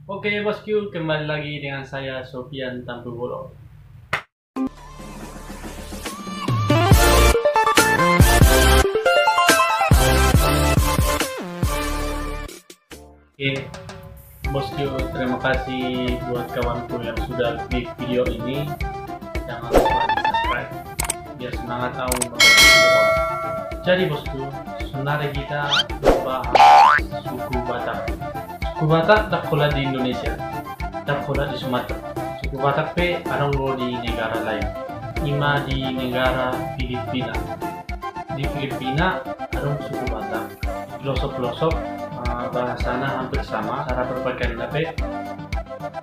Oke bosku, kembali lagi dengan saya Sofian Tampugolo. Oke bosku, terima kasih buat kawanku yang sudah klik video ini. Jangan lupa di subscribe biar semangat tahu membuat video. Jadi bosku, sebenarnya kita bahas suku Batak. Suku Batak tak sekolah di Indonesia, tak sekolah di Sumatera. Suku Batak pe ada di negara lain. Ima di negara Filipina. Di Filipina ada suku Batak. Pelosok-pelosok bahasanya hampir sama, cara berpakaian tapi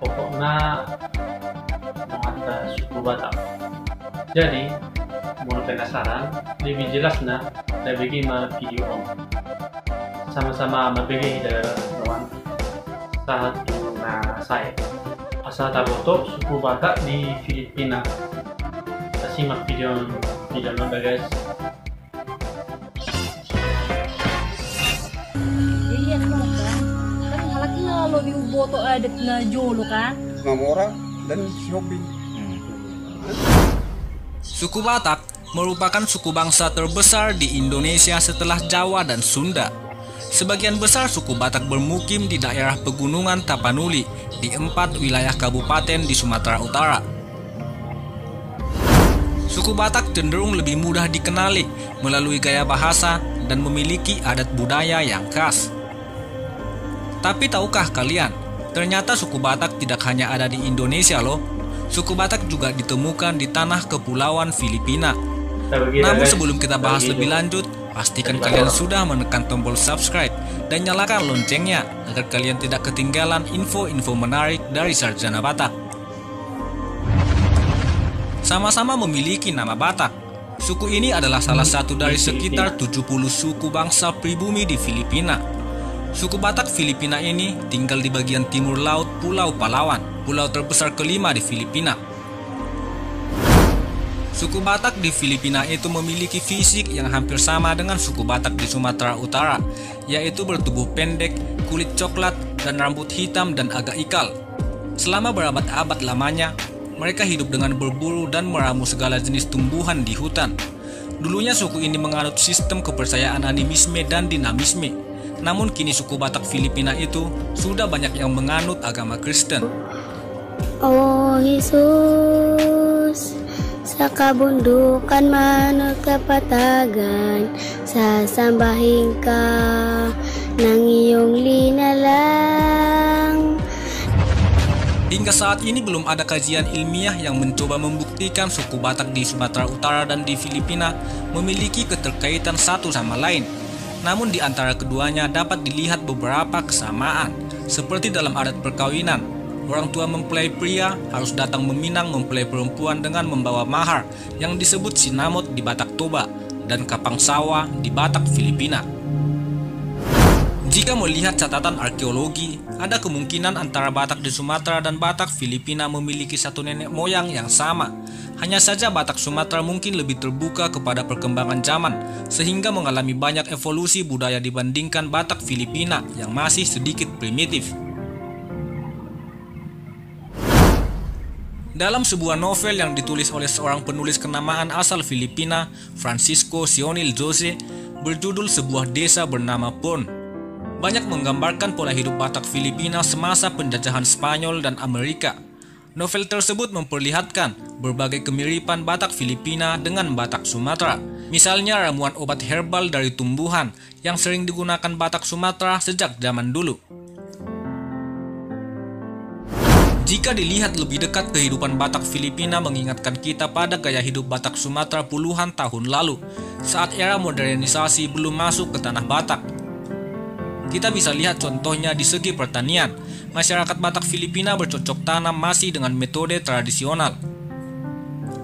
pokoknya mengata suku Batak. Jadi, mau penasaran lebih jelasnya dari gimana video om. Sama-sama membagi dari satu saya asal taboto suku Batak di Filipina. Kita simak video nonton guys. Iya naman kan halaknya lo di boto adat na jolo kan Mamora dan Shopping. Suku Batak merupakan suku bangsa terbesar di Indonesia setelah Jawa dan Sunda. Sebagian besar suku Batak bermukim di daerah pegunungan Tapanuli di 4 wilayah kabupaten di Sumatera Utara. Suku Batak cenderung lebih mudah dikenali melalui gaya bahasa dan memiliki adat budaya yang khas. Tapi tahukah kalian, ternyata suku Batak tidak hanya ada di Indonesia loh. Suku Batak juga ditemukan di tanah kepulauan Filipina. Namun sebelum kita bahas lebih lanjut, pastikan kalian sudah menekan tombol subscribe dan nyalakan loncengnya agar kalian tidak ketinggalan info-info menarik dari Sarjana Batak. Sama-sama memiliki nama Batak. Suku ini adalah salah satu dari sekitar 70 suku bangsa pribumi di Filipina. Suku Batak Filipina ini tinggal di bagian timur laut Pulau Palawan, pulau terbesar kelima di Filipina. Suku Batak di Filipina itu memiliki fisik yang hampir sama dengan suku Batak di Sumatera Utara, yaitu bertubuh pendek, kulit coklat, dan rambut hitam dan agak ikal. Selama berabad-abad lamanya, mereka hidup dengan berburu dan meramu segala jenis tumbuhan di hutan. Dulunya suku ini menganut sistem kepercayaan animisme dan dinamisme. Namun kini suku Batak Filipina itu sudah banyak yang menganut agama Kristen. Oh Yesus, sa kabundukan manut kapatagan, sasambahin ka ng iyong linalang. Hingga saat ini belum ada kajian ilmiah yang mencoba membuktikan suku Batak di Sumatera Utara dan di Filipina memiliki keterkaitan satu sama lain. Namun di antara keduanya dapat dilihat beberapa kesamaan, seperti dalam adat perkawinan. Orang tua mempelai pria harus datang meminang mempelai perempuan dengan membawa mahar yang disebut sinamot di Batak Toba dan kapang sawah di Batak Filipina. Jika melihat catatan arkeologi, ada kemungkinan antara Batak di Sumatera dan Batak Filipina memiliki satu nenek moyang yang sama. Hanya saja Batak Sumatera mungkin lebih terbuka kepada perkembangan zaman, sehingga mengalami banyak evolusi budaya dibandingkan Batak Filipina yang masih sedikit primitif. Dalam sebuah novel yang ditulis oleh seorang penulis kenamaan asal Filipina, Francisco Sionil Jose, berjudul Sebuah Desa Bernama Bon, banyak menggambarkan pola hidup Batak Filipina semasa penjajahan Spanyol dan Amerika. Novel tersebut memperlihatkan berbagai kemiripan Batak Filipina dengan Batak Sumatera. Misalnya ramuan obat herbal dari tumbuhan yang sering digunakan Batak Sumatera sejak zaman dulu. Jika dilihat lebih dekat, kehidupan Batak Filipina mengingatkan kita pada gaya hidup Batak Sumatera puluhan tahun lalu, saat era modernisasi belum masuk ke tanah Batak. Kita bisa lihat contohnya di segi pertanian. Masyarakat Batak Filipina bercocok tanam masih dengan metode tradisional.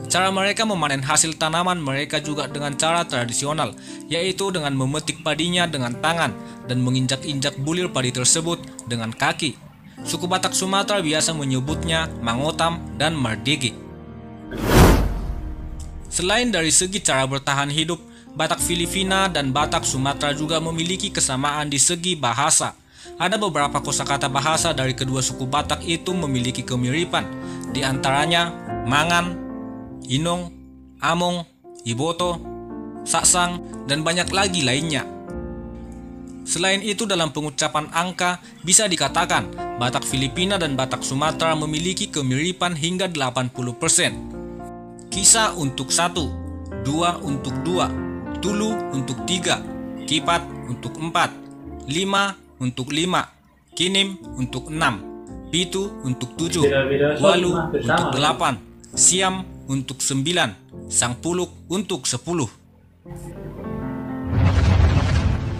Cara mereka memanen hasil tanaman mereka juga dengan cara tradisional, yaitu dengan memetik padinya dengan tangan dan menginjak-injak bulir padi tersebut dengan kaki. Suku Batak Sumatera biasa menyebutnya mangotam dan mardigi. Selain dari segi cara bertahan hidup, Batak Filipina dan Batak Sumatera juga memiliki kesamaan di segi bahasa. Ada beberapa kosakata bahasa dari kedua suku Batak itu memiliki kemiripan, di antaranya mangan, inong, among, iboto, saksang, dan banyak lagi lainnya. Selain itu, dalam pengucapan angka bisa dikatakan Batak Filipina dan Batak Sumatera memiliki kemiripan hingga 80%. Kisa untuk 1, 2 untuk 2, tulu untuk 3, kipat untuk 4, 5 untuk 5, kinim untuk 6, pitu untuk 7, walu untuk 8, siam untuk 9, sangpuluk untuk 10.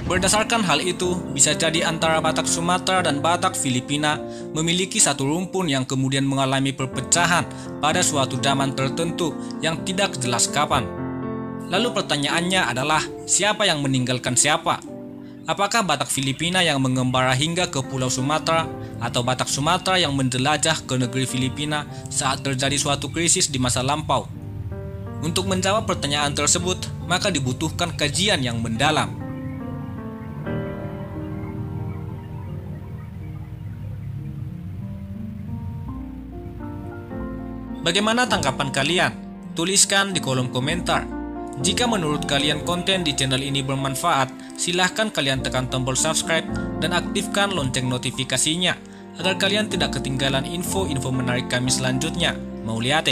Berdasarkan hal itu, bisa jadi antara Batak Sumatera dan Batak Filipina memiliki satu rumpun yang kemudian mengalami perpecahan pada suatu zaman tertentu yang tidak jelas kapan. Lalu pertanyaannya adalah, siapa yang meninggalkan siapa? Apakah Batak Filipina yang mengembara hingga ke Pulau Sumatera, atau Batak Sumatera yang menjelajah ke negeri Filipina saat terjadi suatu krisis di masa lampau? Untuk menjawab pertanyaan tersebut, maka dibutuhkan kajian yang mendalam. Bagaimana tanggapan kalian? Tuliskan di kolom komentar. Jika menurut kalian konten di channel ini bermanfaat, silahkan kalian tekan tombol subscribe dan aktifkan lonceng notifikasinya agar kalian tidak ketinggalan info-info menarik kami selanjutnya. Mau lihat?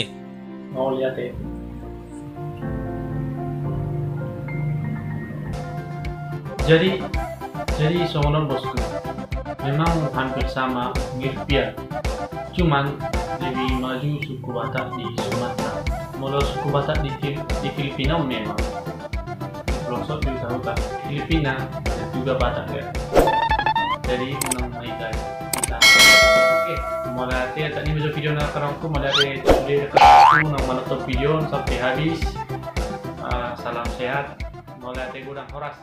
Jadi soalnya bosku, memang hampir sama, mirip ya. Cuman lebih maju suku Batak di Sumatera. Kalau suku Batak di Filipina memang pelosok di Utara Filipina dan juga Batak ya. Jadi menang kita. Oke, mulai tadi video na karangku mulai dari karangku nang menonton video sampai habis. Salam sehat. Mulai gudang horas.